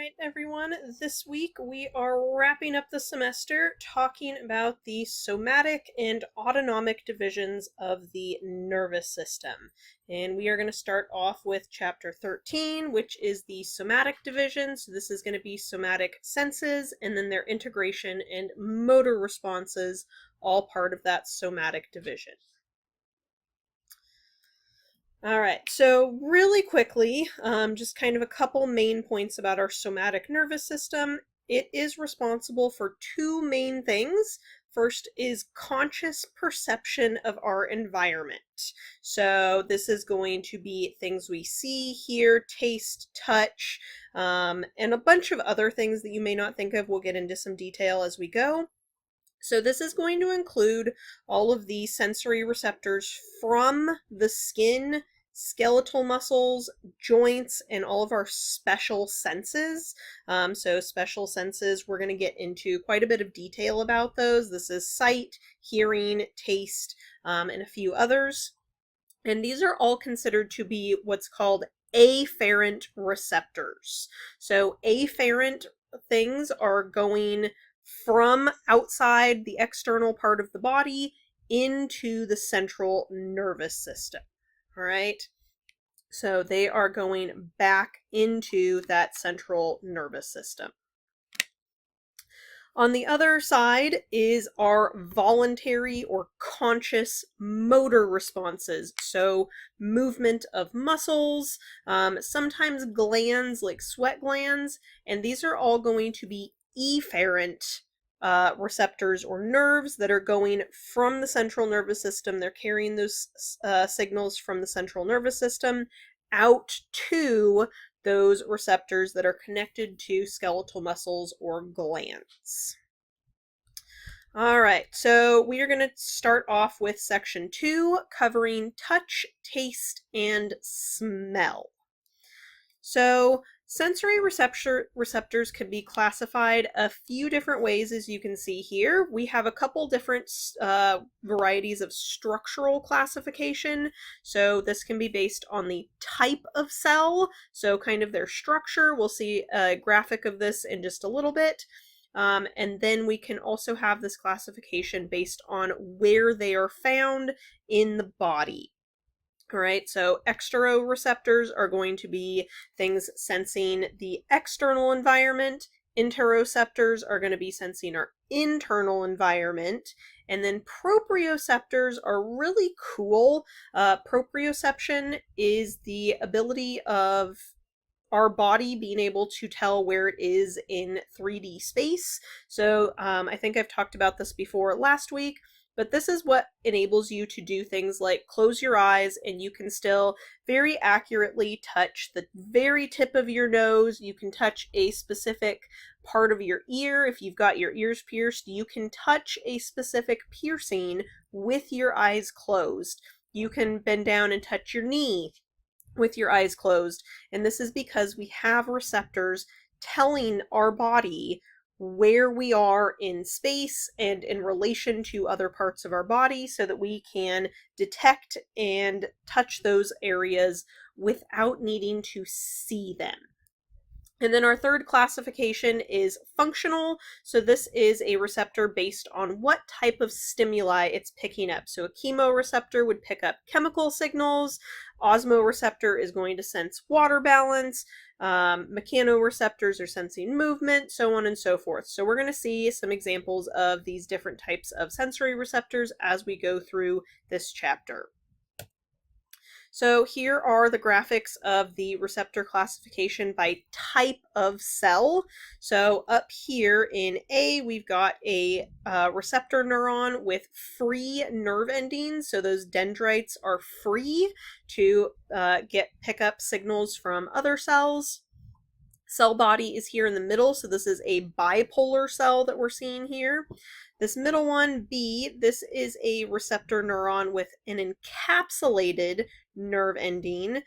right, everyone. This week we are wrapping up the semester talking about the somatic and autonomic divisions of the nervous system. And we are going to start off with chapter 13, which is the somatic division. So this is going to be somatic senses and then their integration and motor responses, all part of that somatic division. All right, so really quickly, just kind of a couple main points about our somatic nervous system. It is responsible for two main things. First is conscious perception of our environment. So this is going to be things we see, hear, taste, touch, and a bunch of other things that you may not think of. We'll get into some detail as we go. So this is going to include all of the sensory receptors from the skin, skeletal muscles, joints, and all of our special senses. So special senses, we're going to get into quite a bit of detail about those. This is sight, hearing, taste, and a few others. And these are all considered to be what's called afferent receptors. So afferent things are going from outside the external part of the body into the central nervous system. All right. So they are going back into that central nervous system. On the other side is our voluntary or conscious motor responses. So movement of muscles, sometimes glands like sweat glands, and these are all going to be efferent receptors or nerves that are going from the central nervous system. They're carrying those signals from the central nervous system out to those receptors that are connected to skeletal muscles or glands. All right, so we are going to start off with section 2, covering touch, taste, and smell. So sensory receptors can be classified a few different ways, as you can see here. We have a couple different varieties of structural classification. So this can be based on the type of cell, so kind of their structure. We'll see a graphic of this in just a little bit. And then we can also have this classification based on where they are found in the body. All right, so exteroreceptors are going to be things sensing the external environment. Interoceptors are going to be sensing our internal environment. And then proprioceptors are really cool. Proprioception is the ability of our body being able to tell where it is in 3D space. So I think I've talked about this before last week. But this is what enables you to do things like close your eyes and you can still very accurately touch the very tip of your nose. You can touch a specific part of your ear. If you've got your ears pierced, you can touch a specific piercing with your eyes closed. You can bend down and touch your knee with your eyes closed. And this is because we have receptors telling our body where we are in space and in relation to other parts of our body so that we can detect and touch those areas without needing to see them. And then our third classification is functional. So this is a receptor based on what type of stimuli it's picking up. So a chemoreceptor would pick up chemical signals. Osmoreceptor is going to sense water balance. Mechanoreceptors are sensing movement, so on and so forth. So we're going to see some examples of these different types of sensory receptors as we go through this chapter. So here are the graphics of the receptor classification by type of cell. So up here in A, we've got a receptor neuron with free nerve endings. So those dendrites are free to pick up signals from other cells. Cell body is here in the middle, so this is a bipolar cell that we're seeing here. This middle one, B, this is a receptor neuron with an encapsulated nerve ending.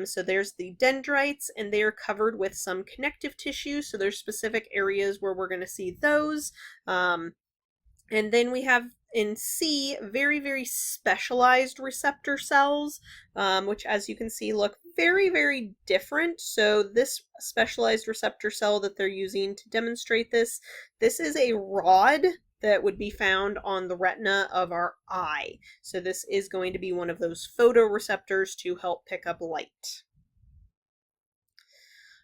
So there's the dendrites, and they are covered with some connective tissue, so there's specific areas where we're going to see those. And then we have in C, very, very specialized receptor cells, which as you can see look very, very different. So this specialized receptor cell that they're using to demonstrate this is a rod that would be found on the retina of our eye. So this is going to be one of those photoreceptors to help pick up light.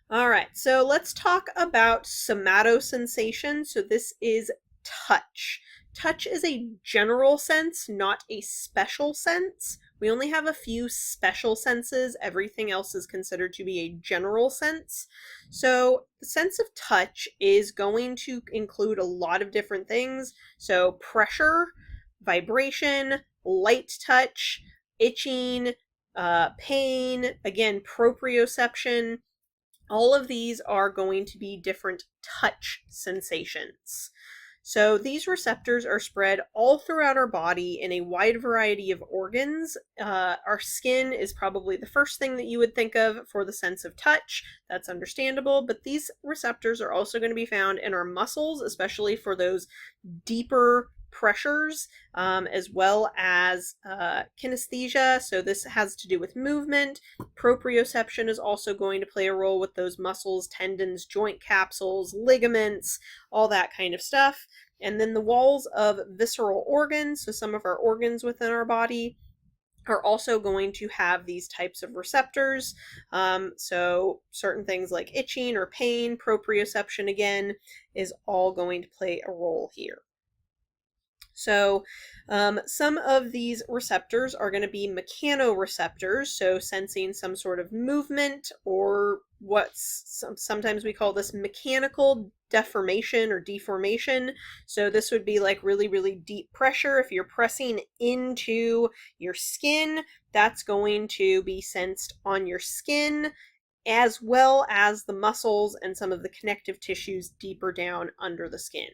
All right, so let's talk about somatosensation. So this is touch. Touch is a general sense, not a special sense. We only have a few special senses. Everything else is considered to be a general sense. So the sense of touch is going to include a lot of different things. So pressure, vibration, light touch, itching, pain, again, proprioception. All of these are going to be different touch sensations. So these receptors are spread all throughout our body in a wide variety of organs. Our skin is probably the first thing that you would think of for the sense of touch. That's understandable, but these receptors are also going to be found in our muscles, especially for those deeper pressures, as well as kinesthesia. So this has to do with movement. Proprioception is also going to play a role with those muscles, tendons, joint capsules, ligaments, all that kind of stuff. And then the walls of visceral organs, so some of our organs within our body, are also going to have these types of receptors. So certain things like itching or pain, proprioception again, is all going to play a role here. So some of these receptors are going to be mechanoreceptors, so sensing some sort of movement, or sometimes we call this mechanical deformation or deformation. So this would be like really, really deep pressure. If you're pressing into your skin, that's going to be sensed on your skin, as well as the muscles and some of the connective tissues deeper down under the skin.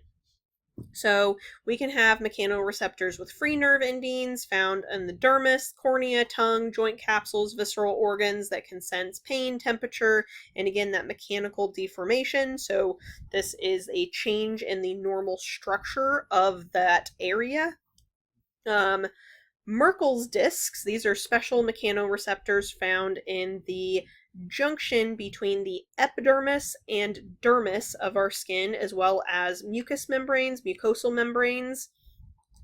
So we can have mechanoreceptors with free nerve endings found in the dermis, cornea, tongue, joint capsules, visceral organs that can sense pain, temperature, and again, that mechanical deformation. So this is a change in the normal structure of that area. Merkel's discs, these are special mechanoreceptors found in the junction between the epidermis and dermis of our skin, as well as mucous membranes, mucosal membranes.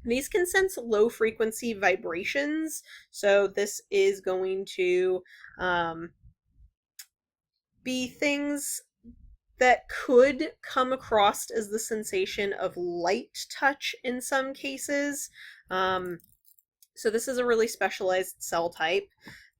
These can sense low frequency vibrations, so this is going to be things that could come across as the sensation of light touch in some cases. So this is a really specialized cell type.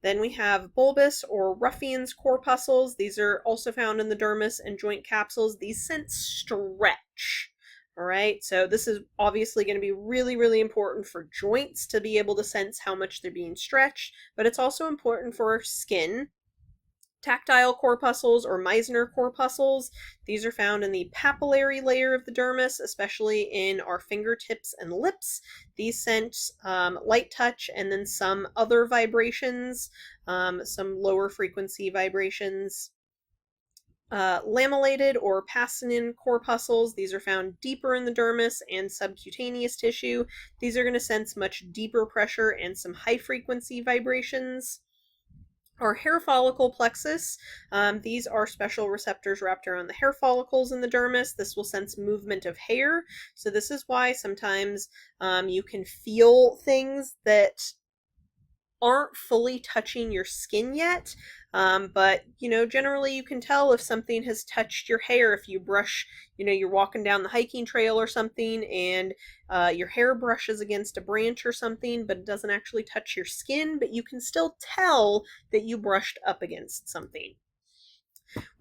Then we have bulbous or ruffian's corpuscles. These are also found in the dermis and joint capsules. These sense stretch. All right, so this is obviously going to be really, really important for joints to be able to sense how much they're being stretched, but it's also important for our skin. Tactile corpuscles or Meissner corpuscles, these are found in the papillary layer of the dermis, especially in our fingertips and lips. These sense light touch and then some other vibrations, some lower frequency vibrations. Lamellated or Pacinin corpuscles, these are found deeper in the dermis and subcutaneous tissue. These are going to sense much deeper pressure and some high frequency vibrations. Our hair follicle plexus, these are special receptors wrapped around the hair follicles in the dermis. This will sense movement of hair. So this is why sometimes you can feel things that aren't fully touching your skin yet, but generally you can tell if something has touched your hair. If you brush, you're walking down the hiking trail or something and your hair brushes against a branch or something, but it doesn't actually touch your skin, but you can still tell that you brushed up against something.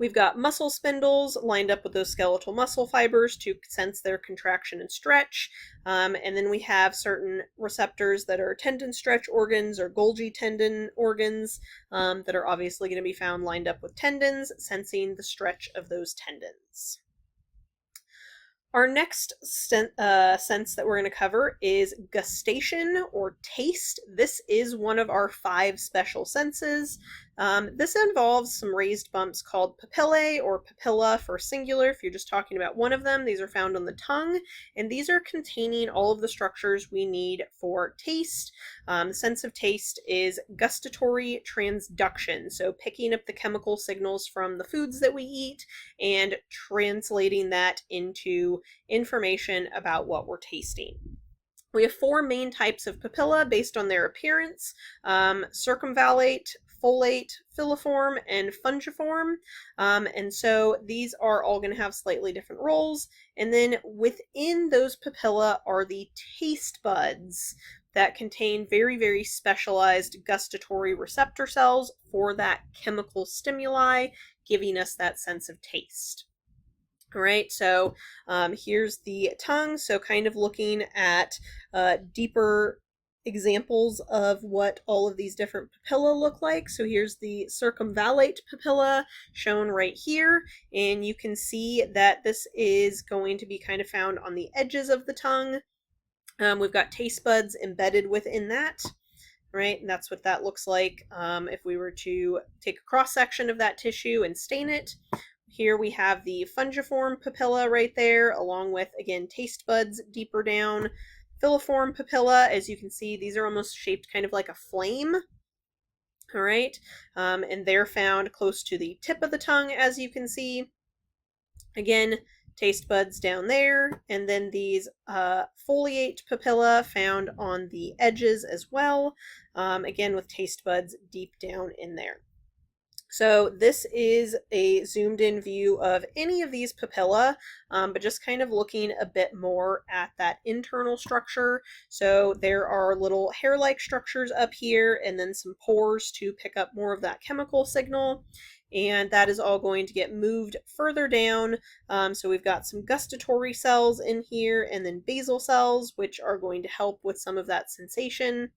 We've got muscle spindles lined up with those skeletal muscle fibers to sense their contraction and stretch. And then we have certain receptors that are tendon stretch organs or Golgi tendon organs that are obviously going to be found lined up with tendons, sensing the stretch of those tendons. Our next sense that we're going to cover is gustation or taste. This is one of our 5 special senses. This involves some raised bumps called papillae or papilla for singular if you're just talking about one of them. These are found on the tongue, and these are containing all of the structures we need for taste. The sense of taste is gustatory transduction, so picking up the chemical signals from the foods that we eat and translating that into information about what we're tasting. We have 4 main types of papilla based on their appearance: circumvallate, folate, filiform, and fungiform. And so these are all going to have slightly different roles. And then within those papilla are the taste buds that contain very, very specialized gustatory receptor cells for that chemical stimuli, giving us that sense of taste. All right, so here's the tongue. So kind of looking at deeper examples of what all of these different papilla look like. So here's the circumvallate papilla shown right here, and you can see that this is going to be kind of found on the edges of the tongue. We've got taste buds embedded within that. Right, and that's what that looks like if we were to take a cross section of that tissue and stain it. Here we have the fungiform papilla right there, along with, again, taste buds deeper down. Filiform papilla, as you can see, these are almost shaped kind of like a flame. All right, and they're found close to the tip of the tongue, as you can see. Again, taste buds down there, and then these foliate papilla found on the edges as well, again with taste buds deep down in there. So this is a zoomed in view of any of these papilla, but just kind of looking a bit more at that internal structure. So there are little hair-like structures up here, and then some pores to pick up more of that chemical signal. And that is all going to get moved further down. So we've got some gustatory cells in here, and then basal cells, which are going to help with some of that sensation.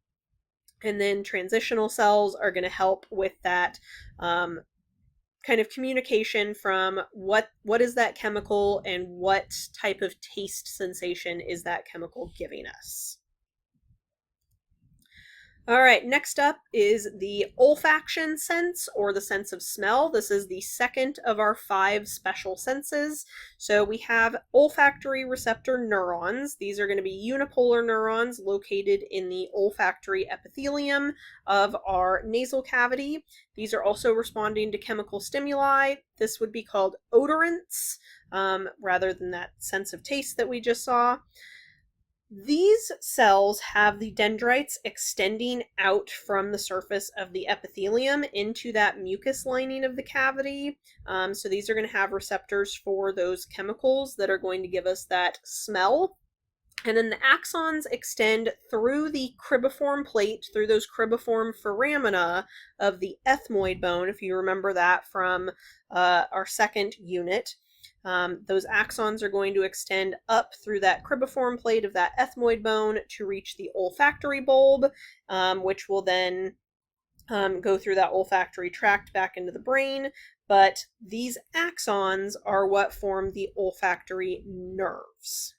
And then transitional cells are going to help with that kind of communication from what is that chemical and what type of taste sensation is that chemical giving us. All right, next up is the olfaction sense, or the sense of smell. This is the second of our 5 special senses. So we have olfactory receptor neurons. These are going to be unipolar neurons located in the olfactory epithelium of our nasal cavity. These are also responding to chemical stimuli. This would be called odorants, rather than that sense of taste that we just saw. These cells have the dendrites extending out from the surface of the epithelium into that mucus lining of the cavity. So these are going to have receptors for those chemicals that are going to give us that smell. And then the axons extend through the cribriform plate, through those cribriform foramina of the ethmoid bone, if you remember that from our second unit. Those axons are going to extend up through that cribriform plate of that ethmoid bone to reach the olfactory bulb, which will then go through that olfactory tract back into the brain. But these axons are what form the olfactory nerves.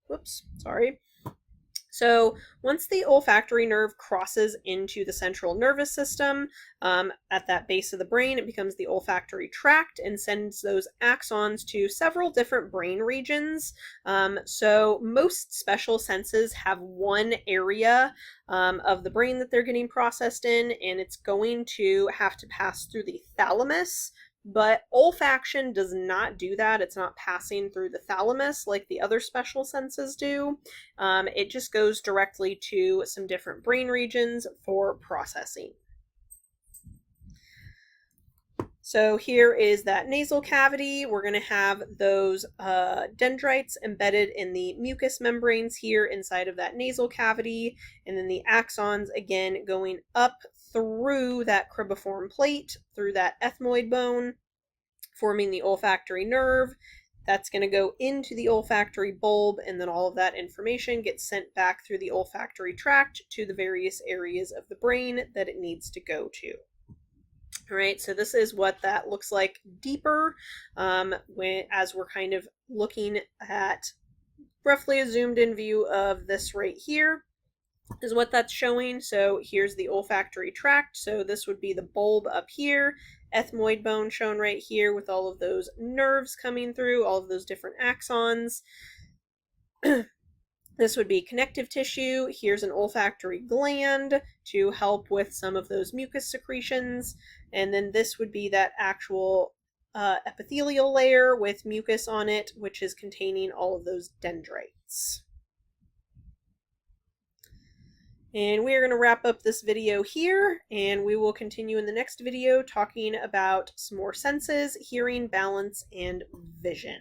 Whoops, sorry. So once the olfactory nerve crosses into the central nervous system, at that base of the brain, it becomes the olfactory tract and sends those axons to several different brain regions. So most special senses have one area of the brain that they're getting processed in, and it's going to have to pass through the thalamus. But olfaction does not do that. It's not passing through the thalamus like the other special senses do. It just goes directly to some different brain regions for processing. So here is that nasal cavity. We're going to have those dendrites embedded in the mucous membranes here inside of that nasal cavity, and then the axons again going up through that cribriform plate, through that ethmoid bone, forming the olfactory nerve. That's going to go into the olfactory bulb, and then all of that information gets sent back through the olfactory tract to the various areas of the brain that it needs to go to. All right, so this is what that looks like deeper as we're kind of looking at roughly a zoomed in view of this right here. is what that's showing. So here's the olfactory tract. So this would be the bulb up here, ethmoid bone shown right here with all of those nerves coming through, all of those different axons. This would be connective tissue. Here's an olfactory gland to help with some of those mucus secretions. And then this would be that actual epithelial layer with mucus on it, which is containing all of those dendrites. And we're going to wrap up this video here, and we will continue in the next video talking about some more senses, hearing, balance, and vision.